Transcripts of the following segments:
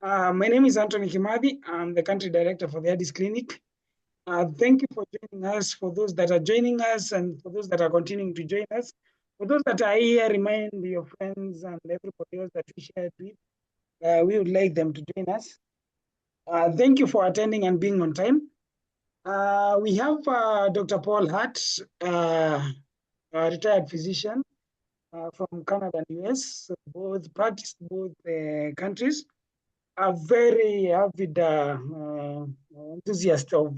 My name is Anthony Kimathi. I'm the country director for the Addis Clinic. Thank you for joining us, for those that are joining us, and for those that are continuing to join us. For those that are here, remind your friends and everybody else that we shared with. We would like them to join us. Thank you for attending and being on time. We have Dr. Paul Hart, a retired physician from Canada and US, so both practiced both countries. A very avid enthusiast of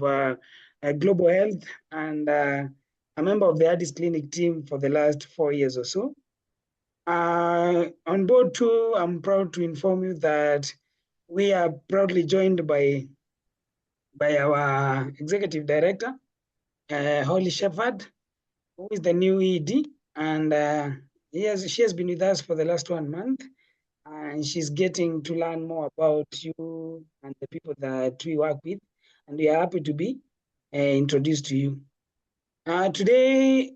global health and a member of the Addis Clinic team for the last 4 years or so. On board too, I'm proud to inform you that we are proudly joined by our executive director, Holly Shepherd, who is the new ED, and she has been with us for the last 1 month. And she's getting to learn more about you and the people that we work with. And we are happy to be introduced to you. Today,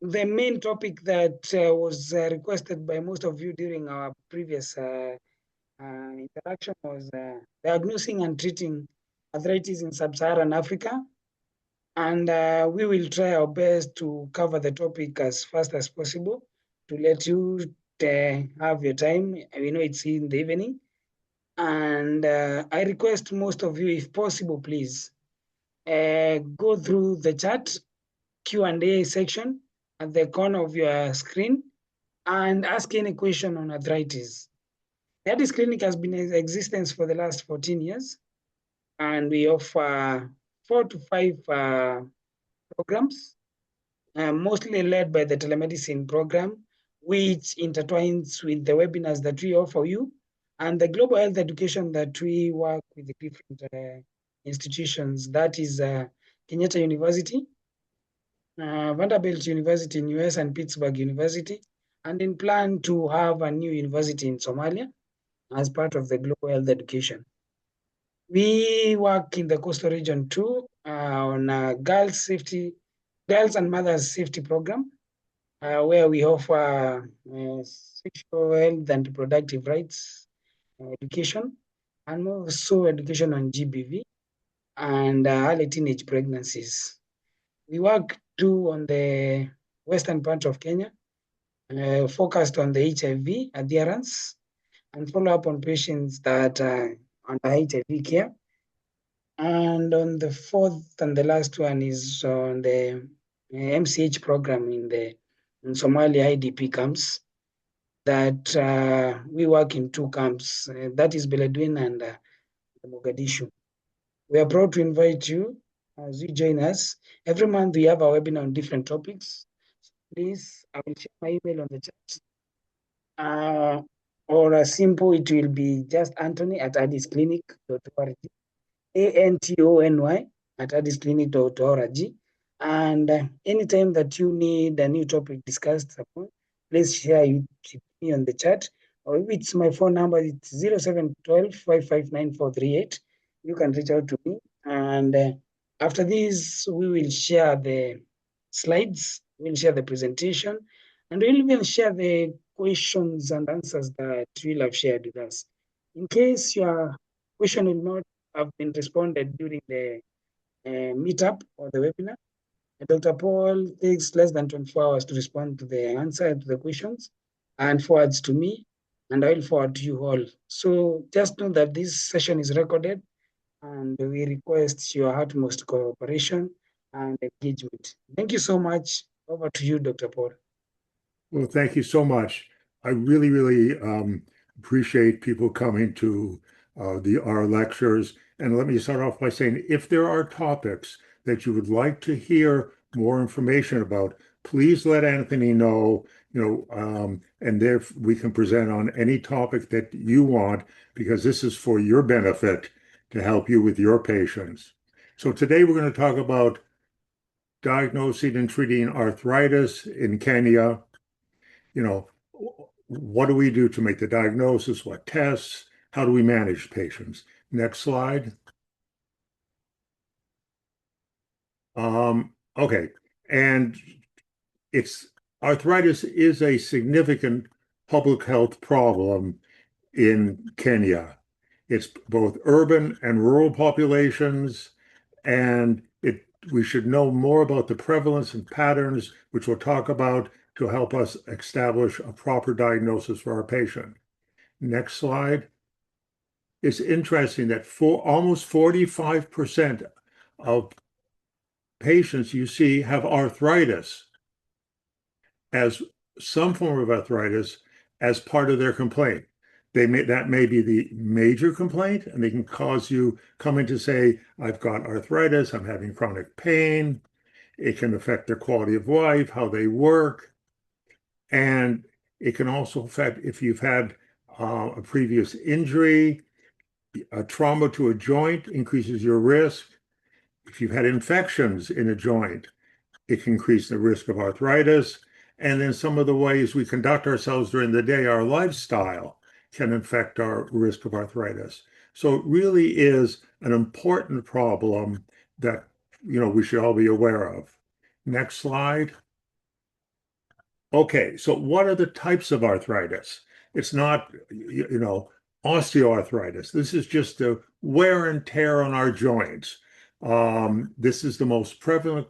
the main topic that was requested by most of you during our previous interaction was diagnosing and treating arthritis in Sub-Saharan Africa. And we will try our best to cover the topic as fast as possible to let you have your time. We know it's in the evening. And I request most of you, if possible, please go through the chat Q&A section at the corner of your screen and ask any question on arthritis. The Addis Clinic has been in existence for the last 14 years, and we offer 4 to 5 programs, mostly led by the telemedicine program, which intertwines with the webinars that we offer you and the global health education that we work with the different institutions. That is Kenyatta University, Vanderbilt University in US, and Pittsburgh University, and in plan to have a new university in Somalia as part of the global health education. We work in the coastal region too on girls and mothers safety program, where we offer sexual health and reproductive rights education, and also education on GBV and early teenage pregnancies. We work too on the western part of Kenya, focused on the HIV adherence and follow up on patients that are under HIV care. And on the fourth and the last one is on the MCH program in Somalia IDP camps that we work in 2 camps, that is Beledweyne and Mogadishu. We are proud to invite you as you join us. Every month we have a webinar on different topics. Please, I will share my email on the chat. Or a simple, it will be just Anthony at addisclinic.org, ANTONY at addisclinic.org. And anytime that you need a new topic discussed upon, please share it with me on the chat. Or if it's my phone number, it's 0712 559 You can reach out to me. And after this, we will share the slides, we'll share the presentation, and we'll even share the questions and answers that you'll have shared with us. In case your question will not have been responded during the meetup or the webinar, Dr. Paul takes less than 24 hours to respond to the answer to the questions and forwards to me, and I will forward to you all. So just know that this session is recorded, and we request your utmost cooperation and engagement. Thank you so much. Over to you, Dr. Paul. Well, thank you so much. I really appreciate people coming to our lectures. And let me start off by saying, if there are topics that you would like to hear more information about, please let Anthony know, and there we can present on any topic that you want, because this is for your benefit to help you with your patients. So today we're going to talk about diagnosing and treating arthritis in Kenya. What do we do to make the diagnosis? What tests? How do we manage patients? Next slide. Okay, and arthritis is a significant public health problem in Kenya. It's both urban and rural populations, and we should know more about the prevalence and patterns, which we'll talk about to help us establish a proper diagnosis for our patient. Next slide. It's interesting that almost 45% of patients you see have arthritis as some form of arthritis as part of their complaint. That may be the major complaint, and they can cause you coming to say, I've got arthritis, I'm having chronic pain. It can affect their quality of life, how they work, and it can also affect if you've had a previous injury, a trauma to a joint increases your risk. If you've had infections in a joint, it can increase the risk of arthritis. And then some of the ways we conduct ourselves during the day, our lifestyle, can affect our risk of arthritis. So it really is an important problem that we should all be aware of. Next slide. Okay, so what are the types of arthritis? It's not, osteoarthritis. This is just the wear and tear on our joints. This is the most prevalent,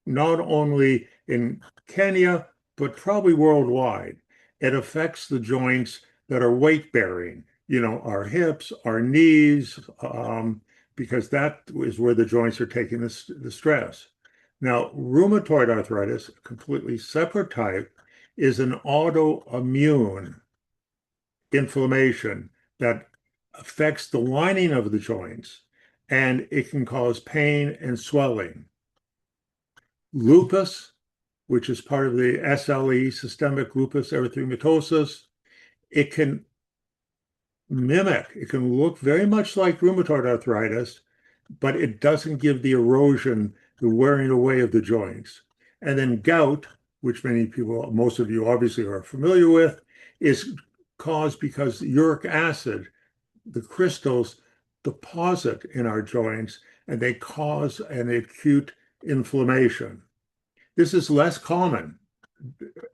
not only in Kenya, but probably worldwide. It affects the joints that are weight-bearing, our hips, our knees, because that is where the joints are taking the stress. Now, rheumatoid arthritis, a completely separate type, is an autoimmune inflammation that affects the lining of the joints, and it can cause pain and swelling. Lupus, which is part of the SLE, systemic lupus erythematosus, it can look very much like rheumatoid arthritis, but it doesn't give the erosion, the wearing away of the joints. And then gout, which most of you obviously are familiar with, is caused because uric acid, the crystals, deposit in our joints, and they cause an acute inflammation. This is less common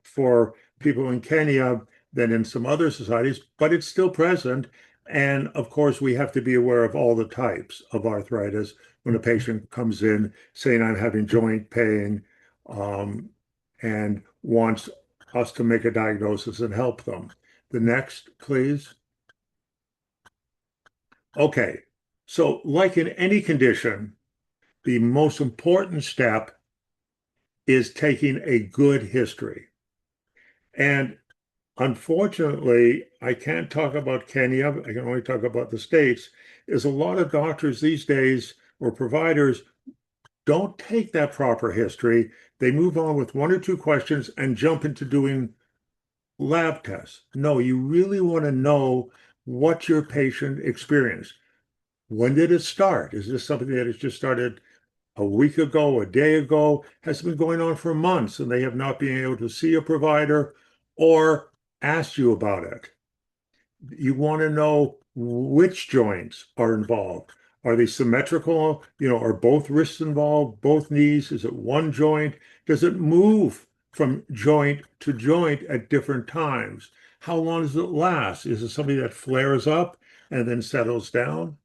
for people in Kenya than in some other societies, but it's still present. And of course, we have to be aware of all the types of arthritis when a patient comes in saying, I'm having joint pain, and wants us to make a diagnosis and help them. The next, please. Okay, so like in any condition, the most important step is taking a good history. And unfortunately, I can't talk about Kenya, I can only talk about the States, is a lot of doctors these days or providers don't take that proper history. They move on with one or two questions and jump into doing lab tests. No, you really want to know what your patient experienced. When did it start? Is this something that has just started a week ago, a day ago? Has been going on for months and they have not been able to see a provider or ask you about it? You want to know which joints are involved. Are they symmetrical? Are both wrists involved, both knees? Is it one joint? Does it move from joint to joint at different times? How long does it last? Is it something that flares up and then settles down?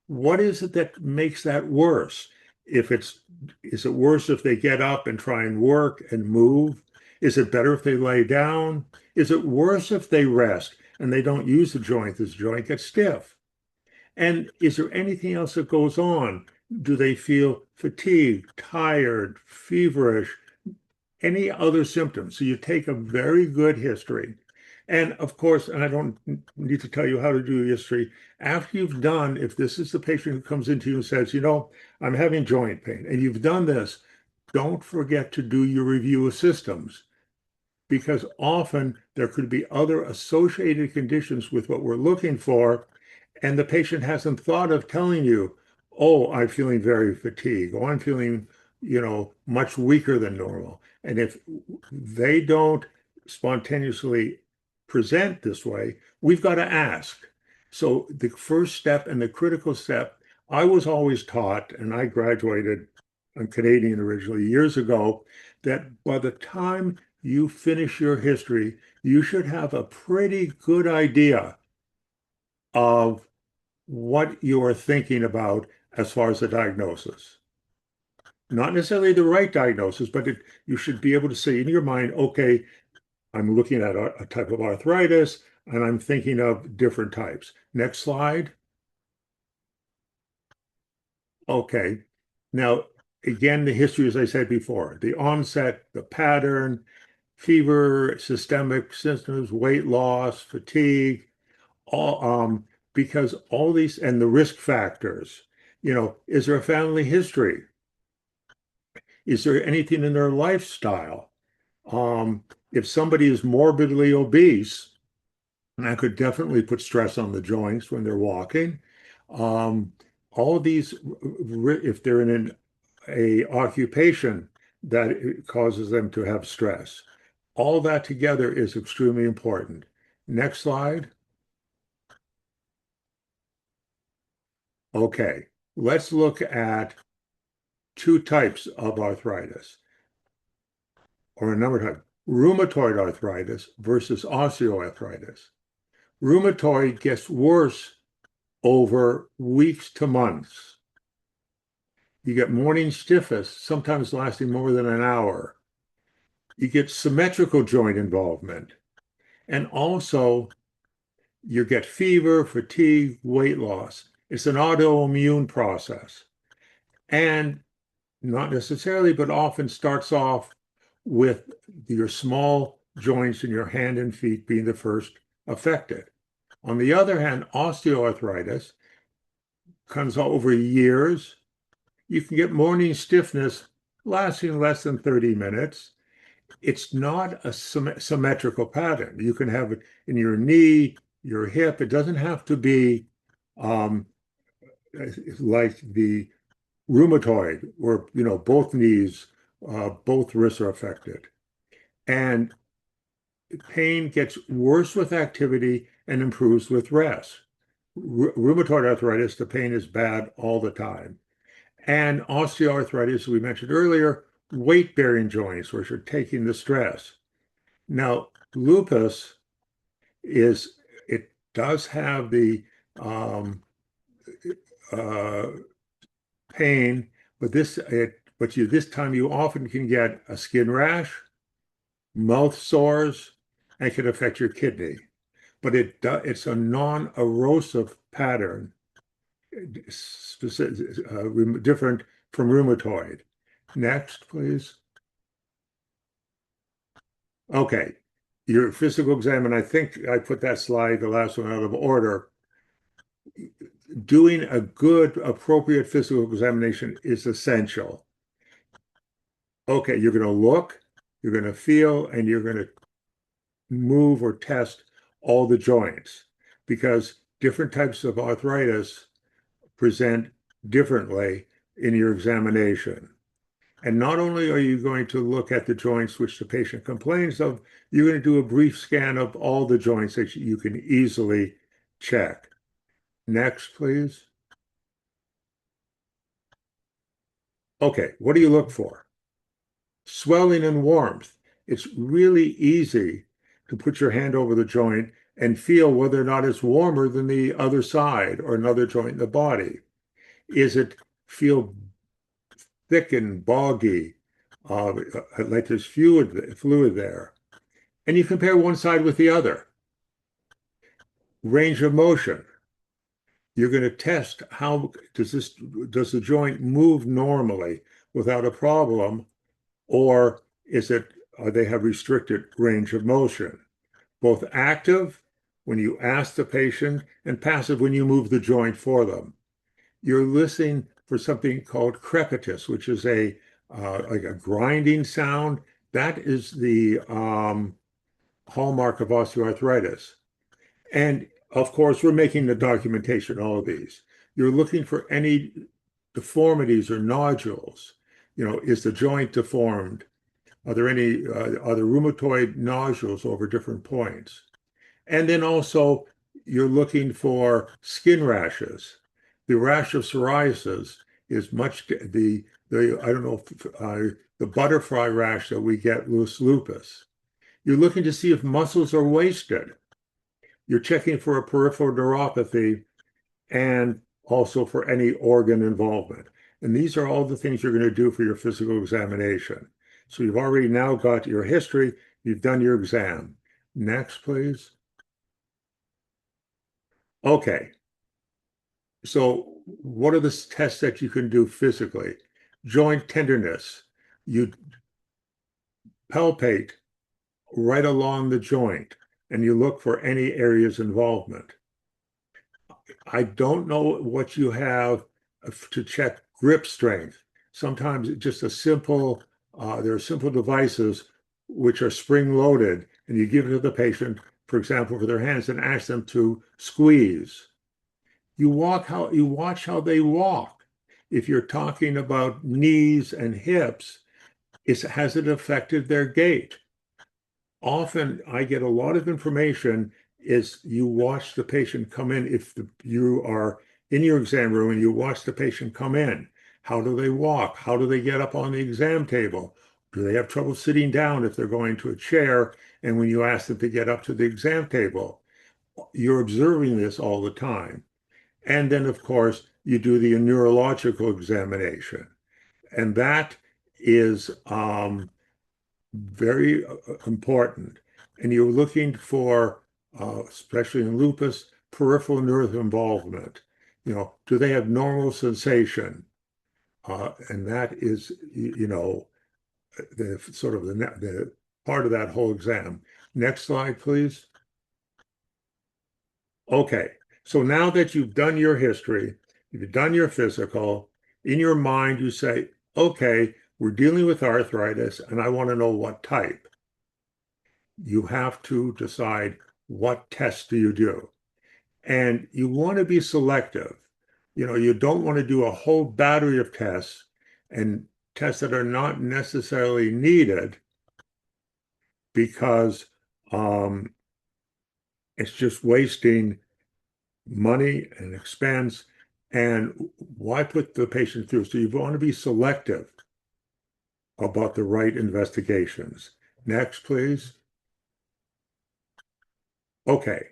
What is it that makes that worse? Is it worse if they get up and try and work and move? Is it better if they lay down? Is it worse if they rest and they don't use the joint? This joint gets stiff. And is there anything else that goes on? Do they feel fatigued, tired, feverish, any other symptoms? So you take a very good history. And of course, and I don't need to tell you how to do history, after you've done, if this is the patient who comes into you and says, I'm having joint pain, and you've done this, don't forget to do your review of systems, because often there could be other associated conditions with what we're looking for, and the patient hasn't thought of telling you, oh, I'm feeling very fatigued, oh, I'm feeling, much weaker than normal. And if they don't spontaneously present this way, we've got to ask. So the first step and the critical step, I was always taught, and I graduated, I'm Canadian originally, years ago, that by the time you finish your history, you should have a pretty good idea of what you are thinking about as far as the diagnosis. Not necessarily the right diagnosis, but you should be able to say in your mind, okay, I'm looking at a type of arthritis and I'm thinking of different types. Next slide. Okay. Now, again, the history, as I said before, the onset, the pattern, fever, systemic symptoms, weight loss, fatigue, all because all these and the risk factors, is there a family history? Is there anything in their lifestyle? If somebody is morbidly obese, that could definitely put stress on the joints when they're walking. Um, all of these, if they're in a occupation that it causes them to have stress, all that together is extremely important. Next slide. Okay, let's look at two types of arthritis, or a number of types. Rheumatoid arthritis versus osteoarthritis. Rheumatoid gets worse over weeks to months. You get morning stiffness, sometimes lasting more than an hour. You get symmetrical joint involvement. And also, you get fever, fatigue, weight loss. It's an autoimmune process. And not necessarily, but often starts off with your small joints in your hand and feet being the first affected. On the other hand, osteoarthritis comes over years. You can get morning stiffness lasting less than 30 minutes. It's not a symmetrical pattern. You can have it in your knee, your hip. It doesn't have to be um, like the rheumatoid, where both knees, both wrists are affected. And pain gets worse with activity and improves with rest. Rheumatoid arthritis, the pain is bad all the time. And osteoarthritis, we mentioned earlier, weight-bearing joints, which are taking the stress. Now, lupus it does have the uh, pain, but this time you often can get a skin rash, mouth sores, and can affect your kidney. But it's a non-erosive pattern, different from rheumatoid. Next, please. Okay, your physical exam, and I think I put that slide, the last one, out of order. Doing a good, appropriate physical examination is essential. Okay, you're going to look, you're going to feel, and you're going to move or test all the joints because different types of arthritis present differently in your examination. And not only are you going to look at the joints which the patient complains of, you're going to do a brief scan of all the joints that you can easily check. Next, please. Okay, what do you look for? Swelling and warmth. It's really easy to put your hand over the joint and feel whether or not it's warmer than the other side or another joint in the body. Is it feel thick and boggy, like there's fluid there? And you compare one side with the other. Range of motion. You're going to test how does the joint move normally without a problem, or they have restricted range of motion? Both active when you ask the patient and passive when you move the joint for them. You're listening for something called crepitus, which is like a grinding sound. That is the hallmark of osteoarthritis. And of course, we're making the documentation, all of these. You're looking for any deformities or nodules. Is the joint deformed? Are there rheumatoid nodules over different points? And then also, you're looking for skin rashes. The rash of psoriasis is I don't know, the butterfly rash that we get with lupus. You're looking to see if muscles are wasted. You're checking for a peripheral neuropathy, and also for any organ involvement. And these are all the things you're going to do for your physical examination. So you've already now got your history, you've done your exam. Next, please. Okay, so what are the tests that you can do physically? Joint tenderness. You palpate right along the joint and you look for any areas involvement. I don't know what you have to check grip strength. Sometimes it's just a simple, there are simple devices which are spring loaded, and you give it to the patient, for example, for their hands, and ask them to squeeze. You watch how they walk. If you're talking about knees and hips, has it affected their gait? Often I get a lot of information is you watch the patient come in. If you are in your exam room and you watch the patient come in, how do they walk? How do they get up on the exam table? Do they have trouble sitting down if they're going to a chair? And when you ask them to get up to the exam table, you're observing this all the time. And then, of course, you do the neurological examination. And that is very important. And you're looking for, especially in lupus, peripheral nerve involvement. Do they have normal sensation? And that is, the sort of the part of that whole exam. Next slide, please. Okay, so now that you've done your history, you've done your physical, in your mind you say, okay, we're dealing with arthritis and I want to know what type. You have to decide what tests do you do. And you want to be selective. You don't want to do a whole battery of tests and tests that are not necessarily needed because it's just wasting money and expense. And why put the patient through? So you want to be selective about the right investigations. Next, please. Okay.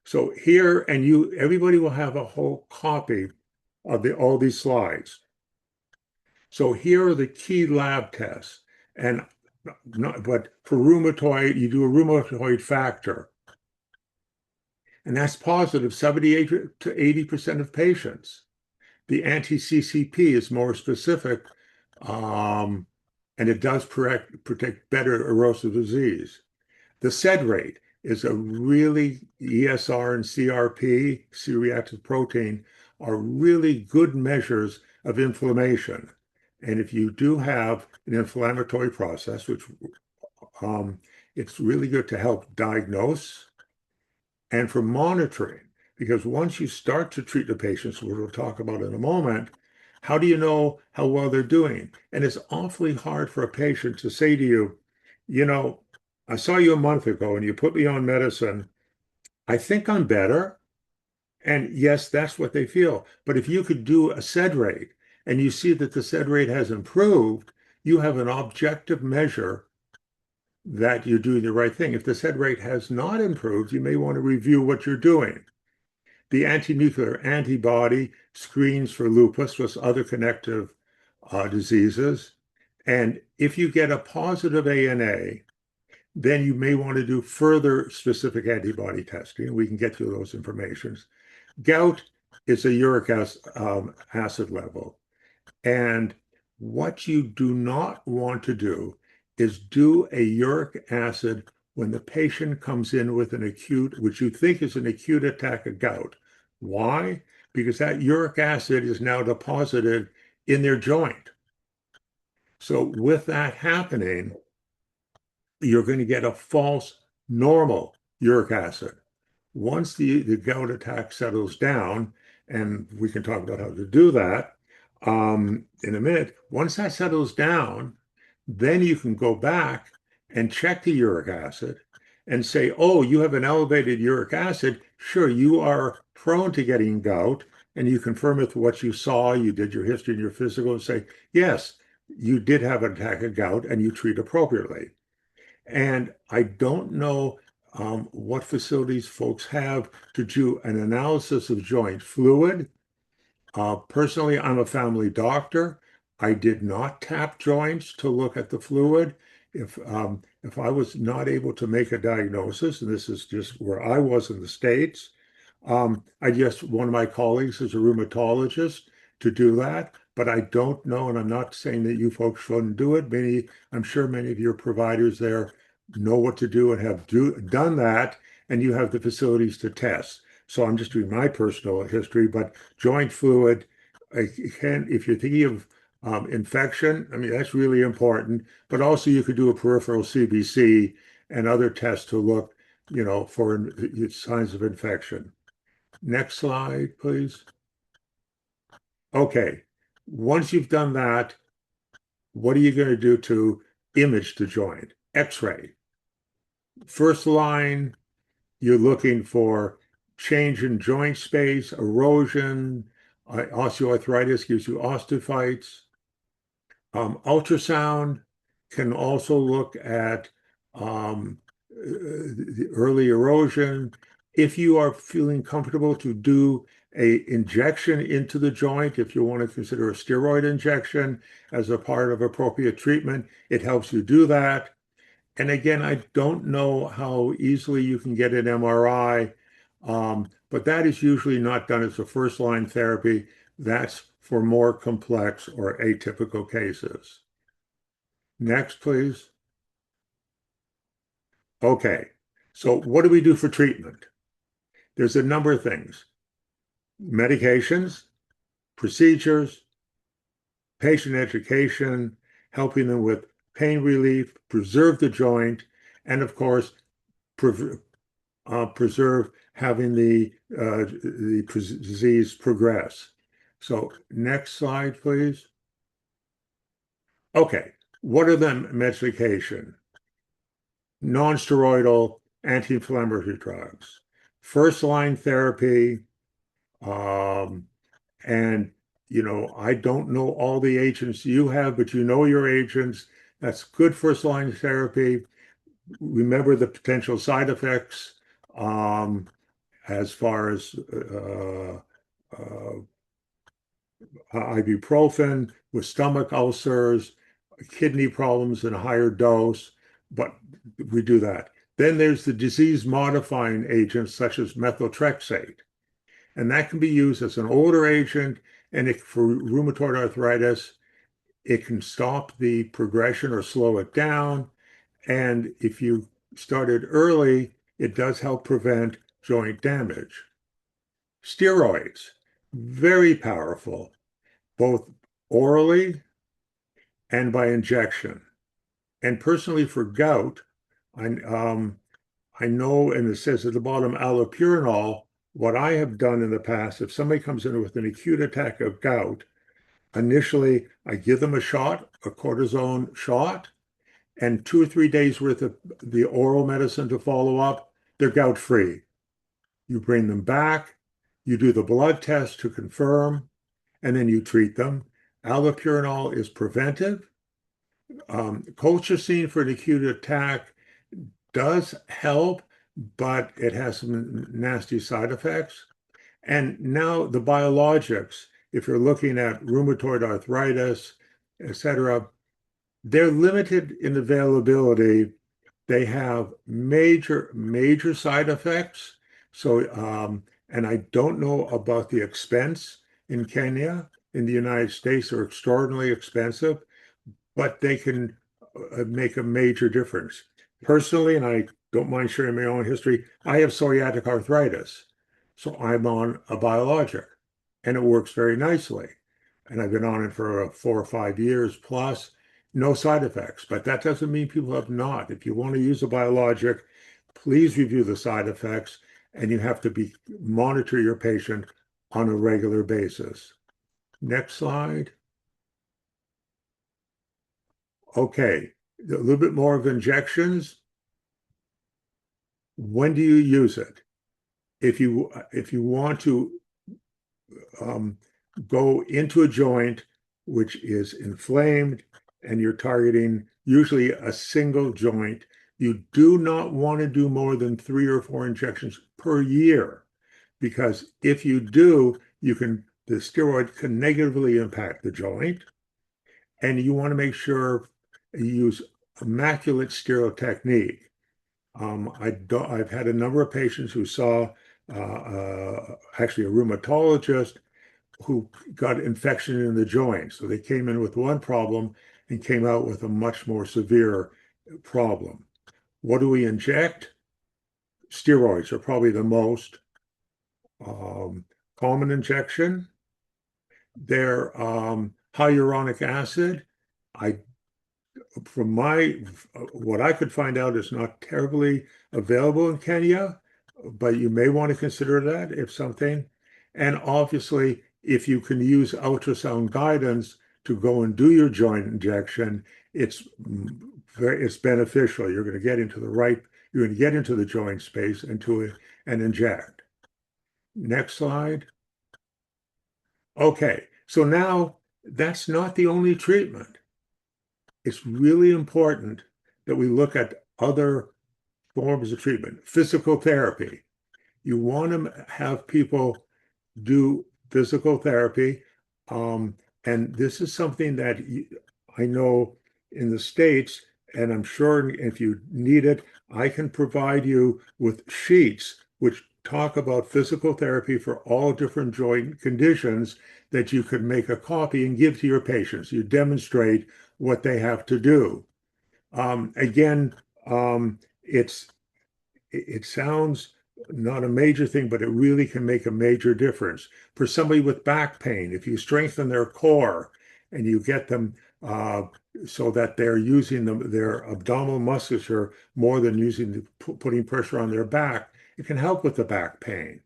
So here, and everybody will have a whole copy of all these slides. So here are the key lab tests. But for rheumatoid, you do a rheumatoid factor. And that's positive 78 to 80% of patients. The anti-CCP is more specific, and it does protect better erosive disease. The SED rate is a really ESR and CRP, C-reactive protein, are really good measures of inflammation. And if you do have an inflammatory process, which it's really good to help diagnose and for monitoring, because once you start to treat the patients, which we'll talk about in a moment, how do you know how well they're doing? And it's awfully hard for a patient to say to you, I saw you a month ago and you put me on medicine. I think I'm better. And yes, that's what they feel. But if you could do a SED rate and you see that the SED rate has improved, you have an objective measure that you're doing the right thing. If the SED rate has not improved, you may want to review what you're doing. The anti-nuclear antibody screens for lupus plus other connective diseases. And if you get a positive ANA, then you may want to do further specific antibody testing. We can get you those informations. Gout is a uric acid level. And what you do not want to do is do a uric acid when the patient comes in with an acute, which you think is an acute attack of gout. Why? Because that uric acid is now deposited in their joint. So with that happening, you're going to get a false normal uric acid. Once the gout attack settles down, and we can talk about how to do that in a minute, once that settles down, then you can go back and check the uric acid and say, oh, you have an elevated uric acid. Sure, you are prone to getting gout, and you confirm it with what you saw, you did your history and your physical, and say, yes, you did have an attack of gout, and you treat appropriately. And I don't know what facilities folks have to do an analysis of joint fluid. Personally, I'm a family doctor. I did not tap joints to look at the fluid. If I was not able to make a diagnosis, and this is just where I was in the States, I just one of my colleagues is a rheumatologist to do that. But I don't know, and I'm not saying that you folks shouldn't do it. I'm sure many of your providers there know what to do and have done that, and you have the facilities to test. So I'm just doing my personal history, but joint fluid, if you're thinking of infection, I mean, that's really important, but also you could do a peripheral CBC and other tests to look, for signs of infection. Next slide, please. Okay, once you've done that, what are you going to do to image the joint? X-ray. First line, you're looking for change in joint space, erosion, osteoarthritis gives you osteophytes. Ultrasound can also look at the early erosion. If you are feeling comfortable to do a injection into the joint, if you want to consider a steroid injection as a part of appropriate treatment, it helps you do that. And again, I don't know how easily you can get an MRI, but that is usually not done as a first-line therapy. That's for more complex or atypical cases. Next, please. Okay, so what do we do for treatment? There's a number of things. Medications, procedures, patient education, helping them with pain relief, preserve the joint, and of course, preserve having the disease progress. So next slide, please. Okay, what are the medication? Non-steroidal anti-inflammatory drugs, first-line therapy, and I don't know all the agents you have, but you know your agents. That's good first-line therapy. Remember the potential side effects as far as ibuprofen with stomach ulcers, kidney problems in a higher dose, but we do that. Then there's the disease-modifying agents such as methotrexate, and that can be used as an older agent, and for rheumatoid arthritis, it can stop the progression or slow it down. And if you started early, it does help prevent joint damage. Steroids, very powerful, both orally and by injection. And personally for gout, I know, and it says at the bottom, allopurinol, what I have done in the past, if somebody comes in with an acute attack of gout, initially I give them a shot, a cortisone shot, and 2 or 3 days worth of the oral medicine to follow up, they're gout free. You bring them back, you do the blood test to confirm, and then you treat them. Allopurinol is preventive. Colchicine for an acute attack does help, but it has some nasty side effects. And now the biologics, if you're looking at rheumatoid arthritis, etc., they're limited in availability. They have major side effects. So, and I don't know about the expense in Kenya. In the United States, they're extraordinarily expensive, but they can make a major difference. Personally, and I don't mind sharing my own history, I have psoriatic arthritis. So I'm on a biologic, and it works very nicely. And I've been on it for 4 or 5 years plus, no side effects. But that doesn't mean people have not. If you want to use a biologic, please review the side effects, and you have to monitor your patient on a regular basis. Next slide. Okay, a little bit more of injections. When do you use it? If you want to go into a joint which is inflamed and you're targeting usually a single joint, You do not want to do more than 3 or 4 injections per year, because if you do, the steroid can negatively impact the joint, and you want to make sure you use immaculate steroid technique. I've had a number of patients who saw actually a rheumatologist who got infection in the joint. So they came in with one problem and came out with a much more severe problem. What do we inject? Steroids are probably the most common injection. They're hyaluronic acid. I from my what I could find out is not terribly available in Kenya, but you may want to consider that if something. And obviously, if you can use ultrasound guidance to go and do your joint injection, it's beneficial. You're going to get into the joint space and inject. Next slide. Okay, so now that's not the only treatment. It's really important that we look at other forms of treatment. Physical therapy. You want to have people do physical therapy. And this is something that I know in the States, and I'm sure if you need it, I can provide you with sheets which talk about physical therapy for all different joint conditions that you could make a copy and give to your patients. You demonstrate what they have to do. Again, it sounds not a major thing, but it really can make a major difference. For somebody with back pain, if you strengthen their core and you get them so that they're using their abdominal musculature more than putting pressure on their back, it can help with the back pain.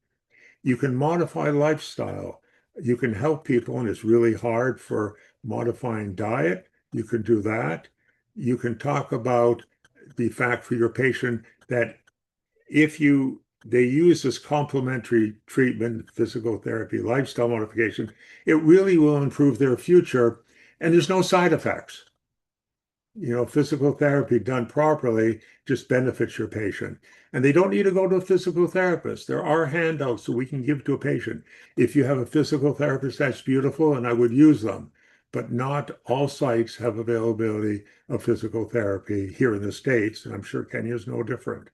You can modify lifestyle. You can help people, and it's really hard for modifying diet. You can do that. You can talk about the fact for your patient that if they use this complementary treatment, physical therapy, lifestyle modification, it really will improve their future, and there's no side effects. Physical therapy done properly just benefits your patient. And they don't need to go to a physical therapist. There are handouts that we can give to a patient. If you have a physical therapist, that's beautiful, and I would use them. But not all sites have availability of physical therapy here in the States, and I'm sure Kenya is no different.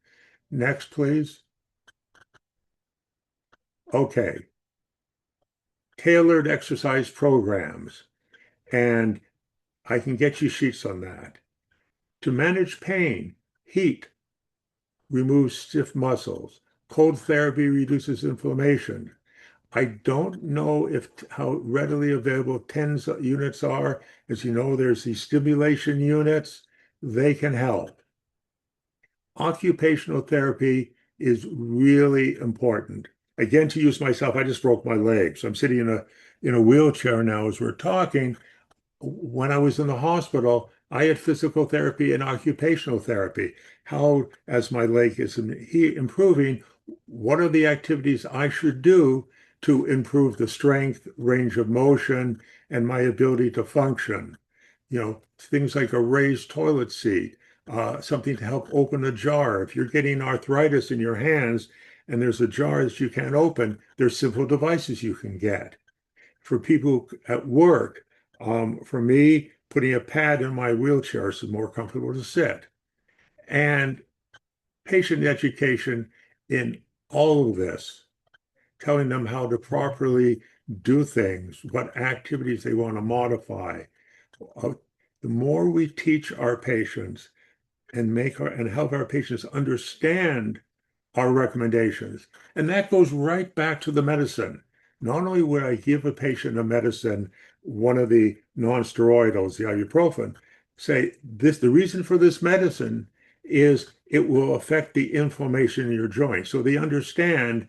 Next, please. Okay. Tailored exercise programs. And I can get you sheets on that. To manage pain, heat removes stiff muscles. Cold therapy reduces inflammation. I don't know how readily available TENS units are. As you know, there's these stimulation units. They can help. Occupational therapy is really important. Again, to use myself, I just broke my leg. So I'm sitting in a wheelchair now as we're talking. When I was in the hospital, I had physical therapy and occupational therapy. How, as my leg is improving, what are the activities I should do to improve the strength, range of motion, and my ability to function? Things like a raised toilet seat, something to help open a jar. If you're getting arthritis in your hands and there's a jar that you can't open, there's simple devices you can get. For people at work, for me, putting a pad in my wheelchair is more comfortable to sit. And patient education in all of this, telling them how to properly do things, what activities they want to modify. The more we teach our patients and help our patients understand our recommendations, and that goes right back to the medicine. Not only would I give a patient a medicine, one of the non-steroidals, the ibuprofen, say the reason for this medicine is it will affect the inflammation in your joint. So they understand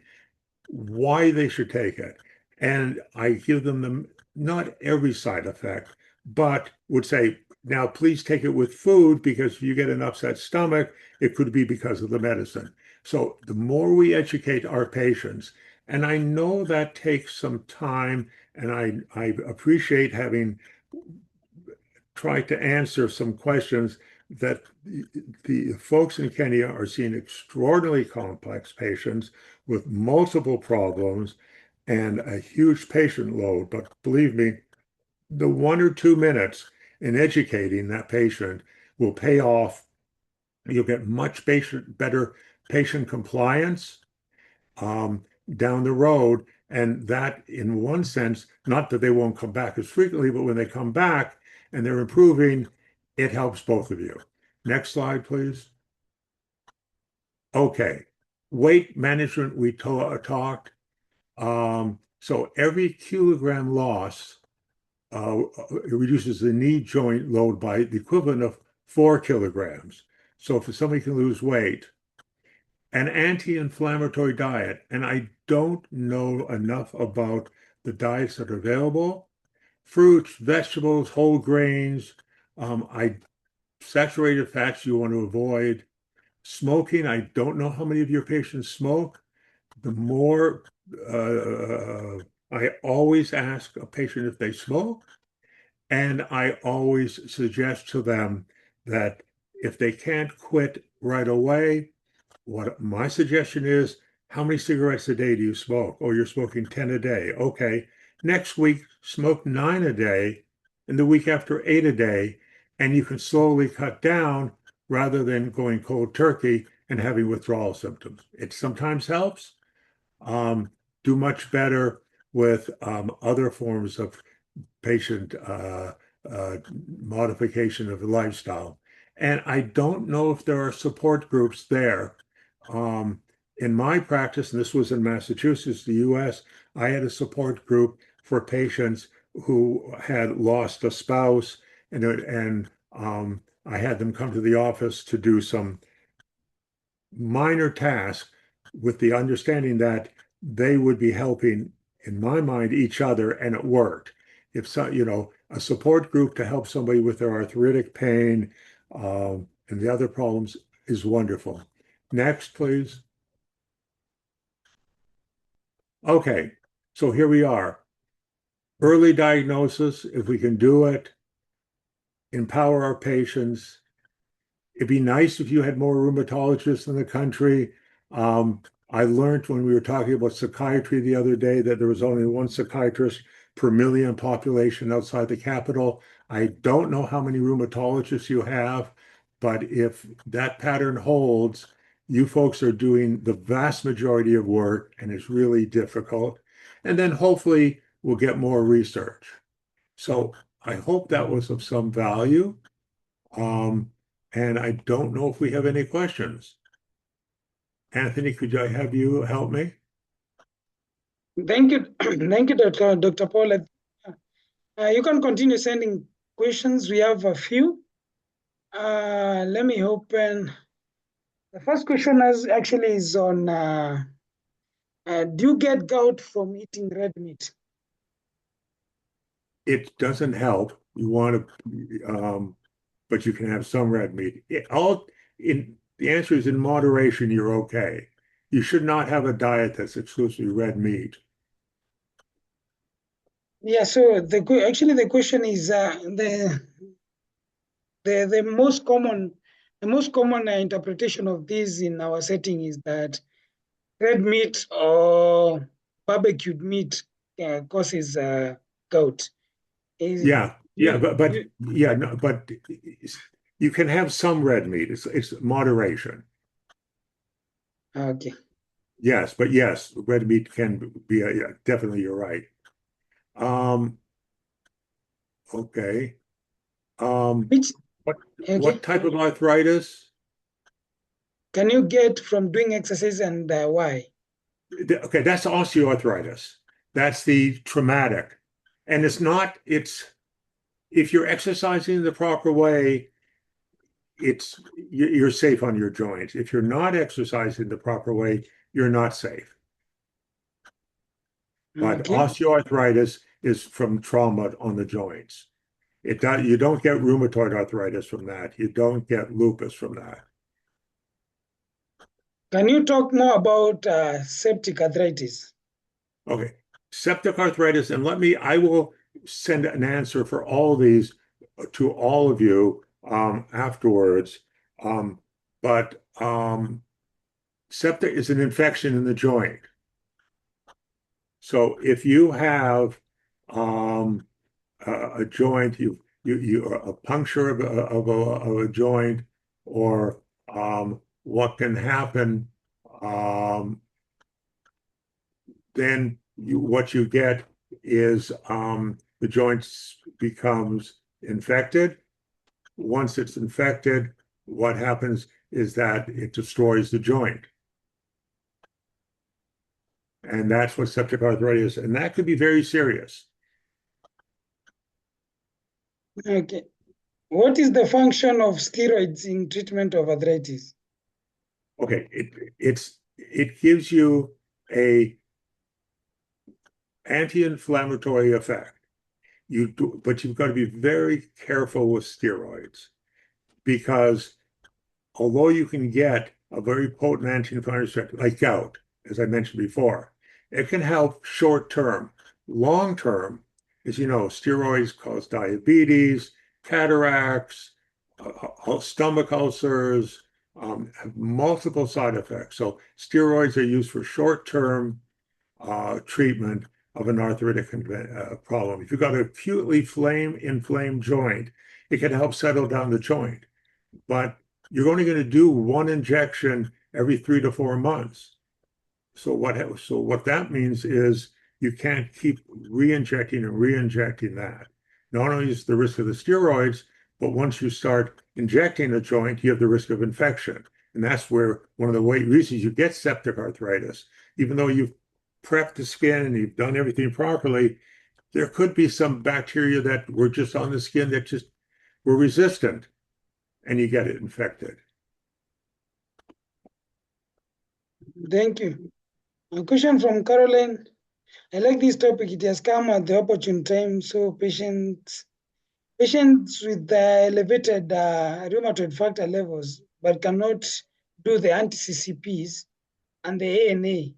why they should take it. And I give them not every side effect, but would say, now please take it with food, because if you get an upset stomach, it could be because of the medicine. So the more we educate our patients, and I know that takes some time, and I appreciate having tried to answer some questions that the folks in Kenya are seeing extraordinarily complex patients with multiple problems and a huge patient load. But believe me, the 1 or 2 minutes in educating that patient will pay off. You'll get much better patient compliance down the road. And that, in one sense, not that they won't come back as frequently, but when they come back and they're improving, it helps both of you. Next slide, please. Okay. Weight management, we talked. So every kilogram loss it reduces the knee joint load by the equivalent of 4 kilograms. So if somebody can lose weight, an anti-inflammatory diet, and I don't know enough about the diets that are available, fruits, vegetables, whole grains, saturated fats you want to avoid. Smoking, I don't know how many of your patients smoke. The more, I always ask a patient if they smoke, and I always suggest to them that if they can't quit right away, what my suggestion is, how many cigarettes a day do you smoke? Oh, you're smoking 10 a day. Okay. Next week, smoke 9 a day, and the week after 8 a day, and you can slowly cut down rather than going cold turkey and having withdrawal symptoms. It sometimes helps. Do much better with other forms of patient modification of the lifestyle. And I don't know if there are support groups there. In my practice, and this was in Massachusetts, the US, I had a support group for patients who had lost a spouse, and I had them come to the office to do some minor tasks with the understanding that they would be helping, in my mind, each other, and it worked. If so, a support group to help somebody with their arthritic pain and the other problems is wonderful. Next, please. Okay, so here we are. Early diagnosis, if we can do it, empower our patients. It'd be nice if you had more rheumatologists in the country. I learned when we were talking about psychiatry the other day that there was only one psychiatrist per million population outside the capital. I don't know how many rheumatologists you have, but if that pattern holds, you folks are doing the vast majority of work, and it's really difficult. And then hopefully we'll get more research. So I hope that was of some value. And I don't know if we have any questions. Anthony, could I have you help me? Thank you, thank you, Dr. Paul. You can continue sending questions. We have a few. Let me open. The first question is on, do you get gout from eating red meat? It doesn't help. You want to, but you can have some red meat. The answer is in moderation, you're okay. You should not have a diet that's exclusively red meat. Yeah, so the question is the most common interpretation of this in our setting is that red meat or barbecued meat causes gout. Yeah, yeah, You, yeah, no, but you can have some red meat. It's moderation. okay. Yes, but yes, red meat can be yeah, definitely you're right. Um, okay. Which What okay? what type of arthritis? Can you get from doing exercise, and why? Okay, that's osteoarthritis. That's the traumatic. And it's if you're exercising the proper way, you're safe on your joints. If you're not exercising the proper way, you're not safe. But Okay. osteoarthritis is from trauma on the joints. You don't get rheumatoid arthritis from that. You don't get lupus from that. Can you talk more about septic arthritis? Okay. Septic arthritis, and I will send an answer for all these to all of you afterwards. But septic is an infection in the joint. So if you have a joint, you a puncture of a joint, or what can happen, then what you get is the joint becomes infected. Once it's infected, what happens is that it destroys the joint. And that's what septic arthritis, and that could be very serious. Okay. What is the function of steroids in treatment of arthritis? Okay, it gives you a anti-inflammatory effect. But you've got to be very careful with steroids because although you can get a very potent anti-inflammatory effect like gout, as I mentioned before, it can help short term. Long term, as you know, steroids cause diabetes, cataracts, stomach ulcers, have multiple side effects. So steroids are used for short term treatment of an arthritic problem. If you've got an acutely inflamed joint, it can help settle down the joint. But you're only going to do one injection every 3 to 4 months. So what that means is you can't keep re-injecting and re-injecting that. Not only is the risk of the steroids, but once you start injecting a joint, you have the risk of infection. And that's where one of the reasons you get septic arthritis, even though you've prepped the skin and you've done everything properly, there could be some bacteria that were just on the skin that just were resistant, and you get it infected. Thank you. A question from Caroline. I like this topic. It has come at the opportune time. So patients with elevated rheumatoid factor levels but cannot do the anti-CCPs and the ANA,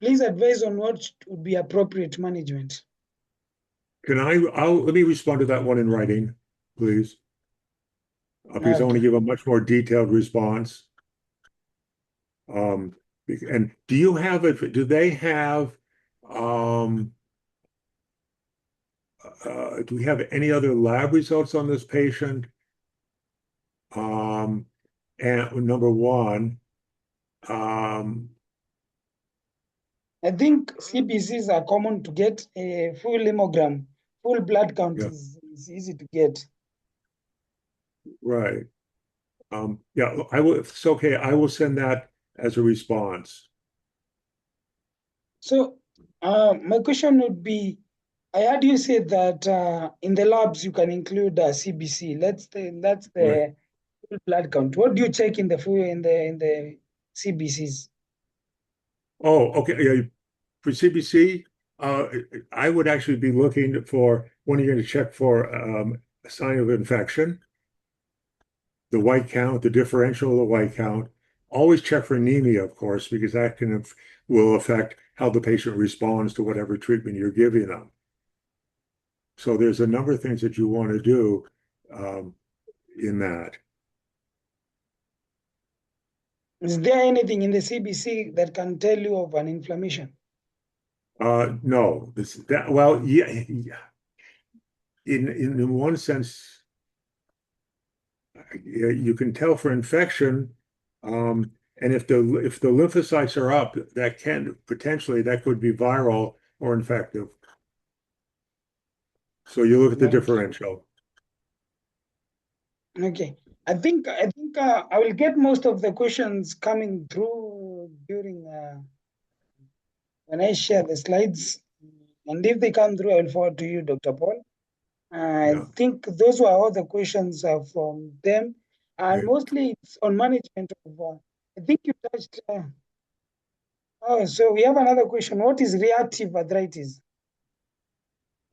please advise on what would be appropriate management. Let me respond to that one in writing, please, because I want to give a much more detailed response. And do they have, do we have any other lab results on this patient? And number one, I think CBCs are common to get. A full hemogram, full blood count yeah, is easy to get. right. Yeah, I will. It's okay. I will send that as a response. So my question would be, I heard you say that in the labs you can include CBC. That's Right. the full blood count. What do you check in the CBCs? Oh, okay. Yeah, for CBC, I would actually be looking for when you're going to check for a sign of infection, the white count, the differential of the white count. Always check for anemia, of course, because that will affect how the patient responds to whatever treatment you're giving them. So there's a number of things that you want to do in that. Is there anything in the CBC that can tell you of an inflammation? No, well, yeah, in one sense, you can tell for infection, and if the lymphocytes are up, that could be viral or infective. So you look at the differential. Okay. I think I will get most of the questions coming through during when I share the slides, and if they come through, I will forward to you, Dr. Paul. I Yeah. think those were all the questions from them, and Yeah. mostly it's on management of. I think you touched. Oh, so we have another question. What is reactive arthritis?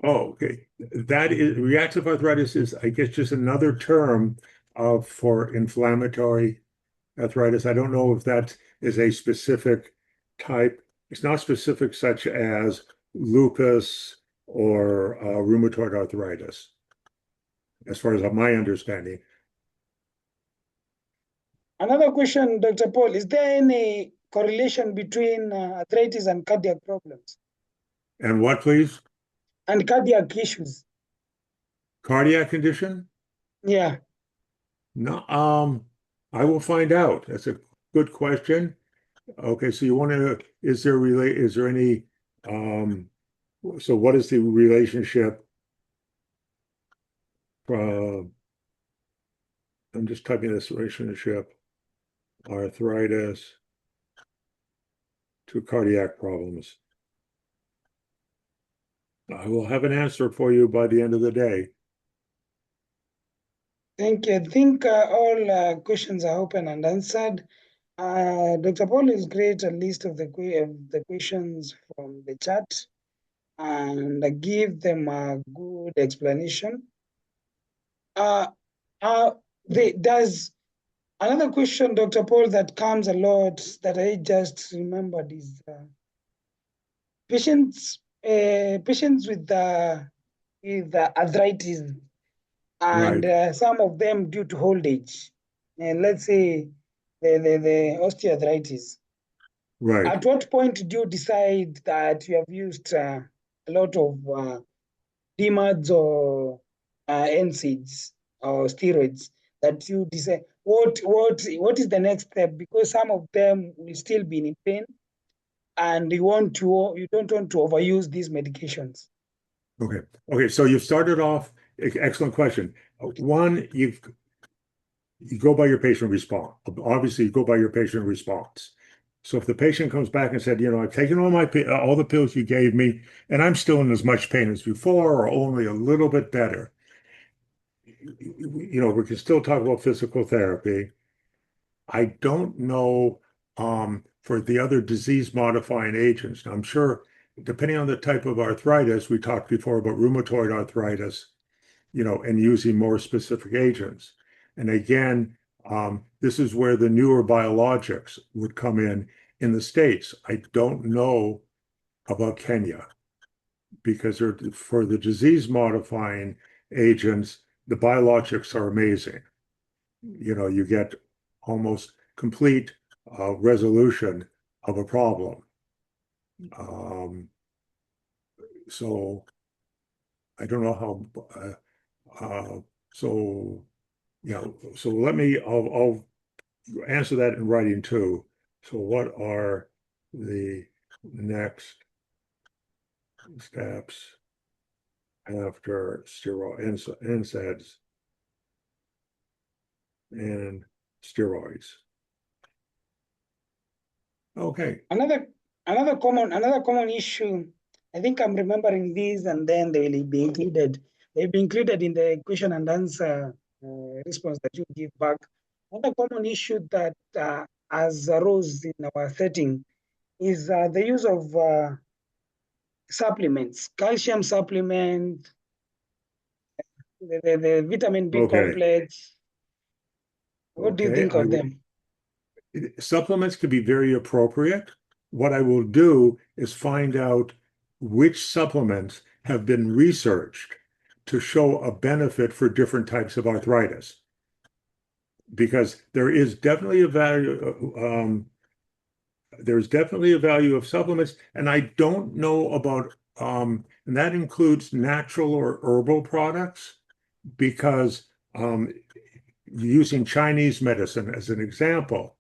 Oh, okay. That is reactive arthritis is, I guess, just another term for inflammatory arthritis. I don't know if that is a specific type. It's not specific, such as lupus or rheumatoid arthritis. as far as my understanding. Another question, Dr. Paul, is there any correlation between arthritis and cardiac problems And what, please? and cardiac issues? Cardiac condition? Yeah, No, I will find out. That's a good question. Okay, so you want to, is there any, um, so what is the relationship? I'm just typing this relationship, arthritis to cardiac problems. I will have an answer for you by the end of the day. thank you. I think all questions are open and answered. Dr. Paul has created a list of the questions from the chat and give them a good explanation. Uh, uh, there's another question, Dr. Paul, that comes a lot that I just remembered is patients with arthritis, and Right, some of them due to old age, and let's say the osteoarthritis. right. At what point do you decide that you have used a lot of DMARDs or NSAIDs or steroids, that you decide what is the next step? Because some of them will still be in pain, and you don't want to overuse these medications. Okay. Okay. So you started off, excellent question. One, you go by your patient response. Obviously, you go by your patient response. So if the patient comes back and said, I've taken all the pills you gave me, and I'm still in as much pain as before, or only a little bit better, we can still talk about physical therapy. I don't know for the other disease modifying agents. Now, I'm sure, depending on the type of arthritis, we talked before about rheumatoid arthritis, and using more specific agents. And again, this is where the newer biologics would come in the States. I don't know about Kenya because for the disease modifying agents, the biologics are amazing. You get almost complete resolution of a problem. Um, so I don't know so so I'll answer that in writing too. So what are the next steps after steroid NSAIDs and steroids? Okay. Another common issue. I think I'm remembering these, and then they will be included. They'll be included in the question and answer response that you give back. Another common issue that has arose in our setting is the use of supplements, calcium supplement, the vitamin B Okay. complex. What do you Okay. think of them? Supplements can be very appropriate. What I will do is find out which supplements have been researched to show a benefit for different types of arthritis. Because there's definitely a value of supplements, and I don't know about and that includes natural or herbal products, because using Chinese medicine as an example,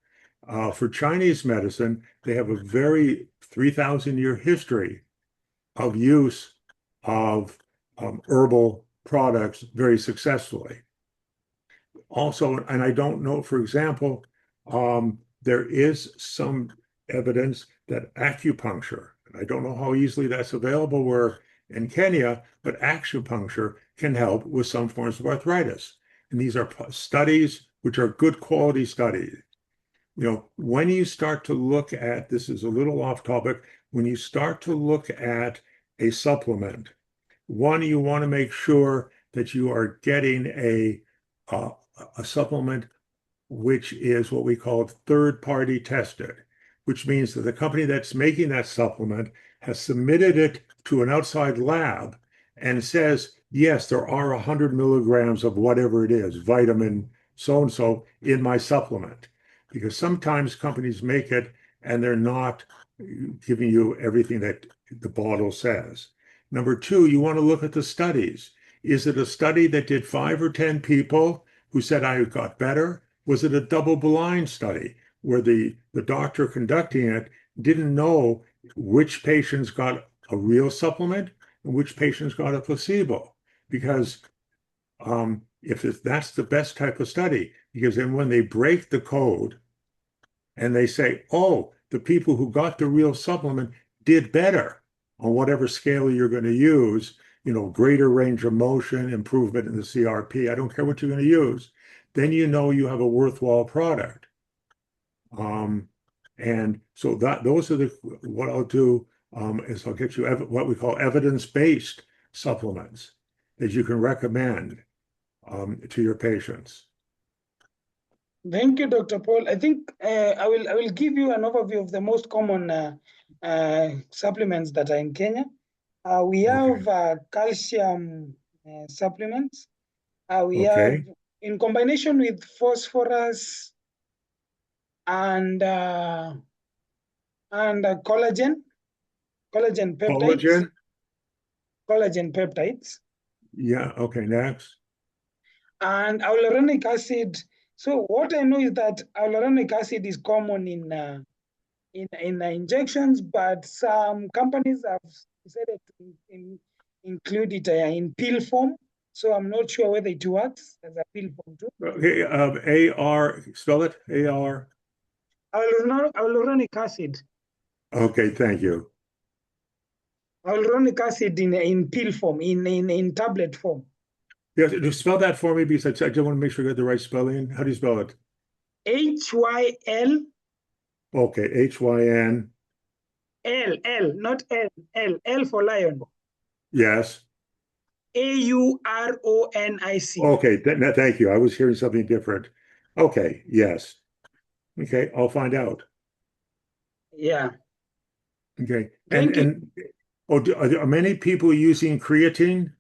for Chinese medicine, they have a very 3,000-year history of use of herbal products very successfully. Also, and I don't know, for example, there is some evidence that acupuncture, and I don't know how easily that's available where in Kenya, but acupuncture can help with some forms of arthritis. And these are studies which are good quality studies. When you start to look at, this is a little off topic, when you start to look at a supplement, one, you want to make sure that you are getting uh, a supplement which is what we call third-party tested, which means that the company that's making that supplement has submitted it to an outside lab and says yes, there are 100 milligrams of whatever it is, vitamin so and so in my supplement. Because sometimes companies make it and they're not giving you everything that the bottle says. Number two, you want to look at the studies. Is it a study that did 5 or 10 people who said I got better? Was it a double-blind study where the doctor conducting it didn't know which patients got a real supplement and which patients got a placebo? Because if that's the best type of study, because then when they break the code and they say, oh, the people who got the real supplement did better on whatever scale you're going to use, greater range of motion, improvement in the CRP, I don't care what you're going to use, then you know you have a worthwhile product. And so those are what I'll do is I'll get you what we call evidence-based supplements that you can recommend to your patients. Thank you, Dr. Paul. I think I will give you an overview of the most common supplements that are in Kenya. We Okay. have calcium supplements. We have, Okay. in combination with phosphorus and collagen peptides, Collagen. collagen peptides, Yeah. Okay. Next. and hyaluronic acid. So what I know is that hyaluronic acid is common in injections, but some companies have decided to include it in pill form. So I'm not sure whether it works as a pill form too. Okay. AR. Spell it. AR. Hyaluronic acid. Okay. Thank you. Hyaluronic acid in pill form, in tablet form. Yes. Just spell that for me because I just want to make sure I get the right spelling. How do you spell it? HYL. Okay. HYN. Not L for lion. Yes. AURONIC. Okay. Thank you. I was hearing something different. Okay. Yes. Okay. I'll find out. Yeah. Okay. And Thank you. and oh, are many people using creatine?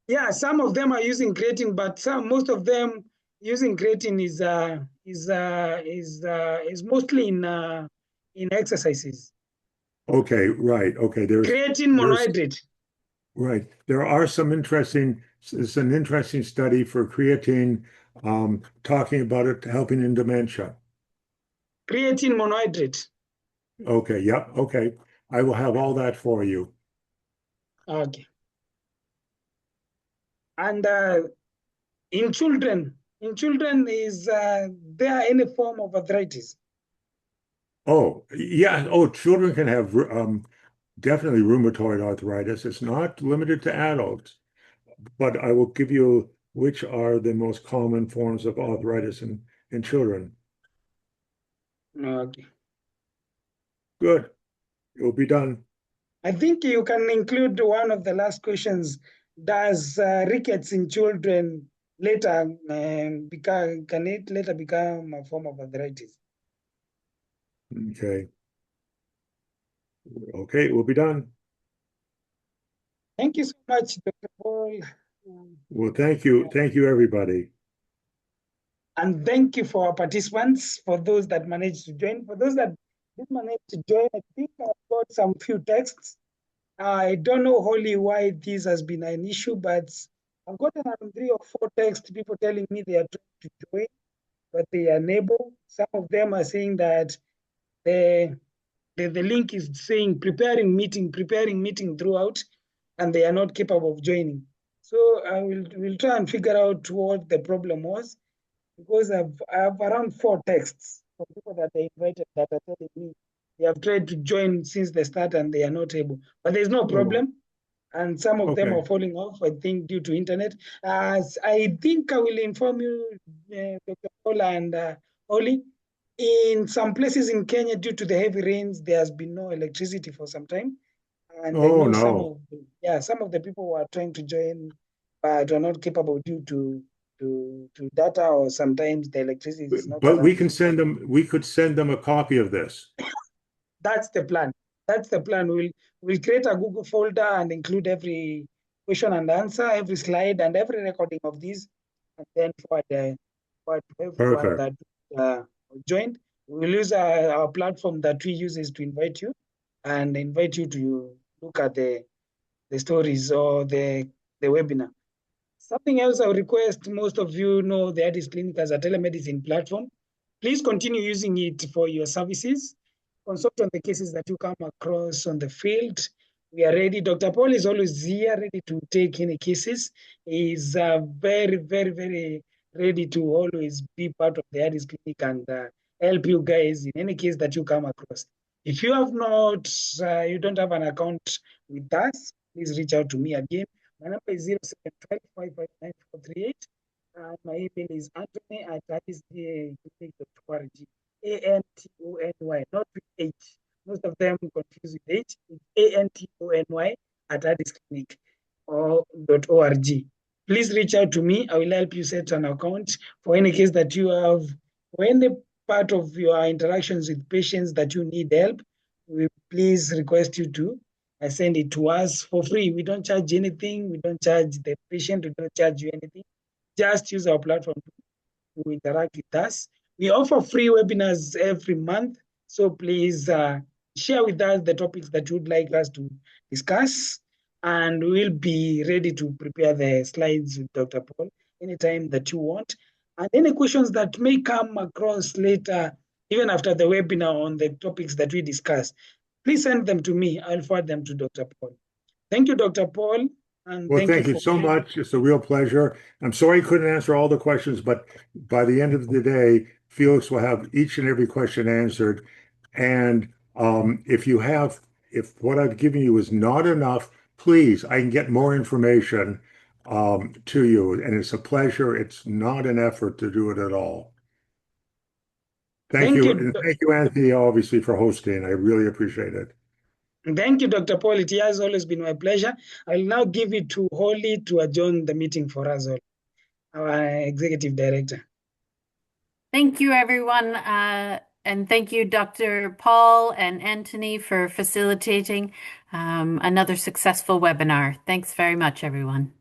Yeah, some of them are using creatine, but most of them using creatine is mostly in exercises. Okay, right. Okay, Creatine there's monohydrate. right. There are some interesting. It's an interesting study for creatine, talking about it helping in dementia. Creatine monohydrate. Okay, yep. Okay, I will have all that for you. Okay. And in children is there any form of arthritis? Oh, yeah. Oh, children can have definitely rheumatoid arthritis. It's not limited to adults, but I will give you which are the most common forms of arthritis in children. Okay. Good. It will be done. I think you can include one of the last questions. Does rickets in children later can it later become a form of arthritis? Okay. Okay, it will be done. Thank you so much, Dr. Paul. Um, Well, thank you. Thank you, everybody. And thank you for our participants, for those that managed to join. For those that did manage to join, I think I've got some few texts. I don't know wholly why this has been an issue, but I've gotten around 3 or 4 texts, people telling me they are trying to join, but they are unable. Some of them are saying that the, the link is saying preparing meeting throughout, and they are not capable of joining. So I will try and figure out what the problem was, because I have around 4 texts from people that they invited that are telling me they have tried to join since the start and they are not able. But there's no Oh, problem. And some of them okay. are falling off, I think, due to internet. As I think I will inform you, Dr. Paula and Oli, in some places in Kenya, due to the heavy rains, there has been no electricity for some time. And I Oh know no. some of the people who are trying to join but are not capable due to data, or sometimes the electricity is not But we around. can send them, we could send them a copy of this. That's the plan. That's the plan. We'll create a Google folder and include every. question and answer, every slide and every recording of these, and then forward to everyone Perfect. that uh, joined. We'll use our platform that we use is to invite you and invite you to look at the stories or the webinar. Something else I would request, most of you know the Addis Clinic as a telemedicine platform. Please continue using it for your services. Consult on the cases that you come across on the field. We are ready. Dr. Paul is always here, ready to take any cases. He's very, very, very ready to always be part of the Addis Clinic and help you guys in any case that you come across. If you have not, you don't have an account with us, please reach out to me again. My number is 0712 my email is anthony@addisclinic.org. Antony, not with H. Most of them confuse with H. It's Antony at addisclinic.org. Please reach out to me. I will help you set an account for any case that you have, for any part of your interactions with patients that you need help. We please request you to send it to us for free. We don't charge anything. We don't charge the patient. We don't charge you anything. Just use our platform to interact with us. We offer free webinars every month. So please share with us the topics that you'd like us to discuss. And we'll be ready to prepare the slides with Dr. Paul anytime that you want. And any questions that may come across later, even after the webinar on the topics that we discussed, please send them to me. I'll forward them to Dr. Paul. Thank you, Dr. Paul, and Well, thank you thank you for so much. It's a real pleasure. I'm sorry I couldn't answer all the questions, but by the end of the day, Felix will have each and every question answered. And if what I've given you is not enough, please, I can get more information to you. And it's a pleasure. It's not an effort to do it at all. Thank thank you. you. And thank you, Anthony, obviously, for hosting. I really appreciate it. Thank you, Dr. Paul. It has always been my pleasure. I'll now give it to Holly to adjourn the meeting for us all, our executive director. Thank you, everyone. And thank you, Dr. Paul and Anthony, for facilitating another successful webinar. Thanks very much, everyone.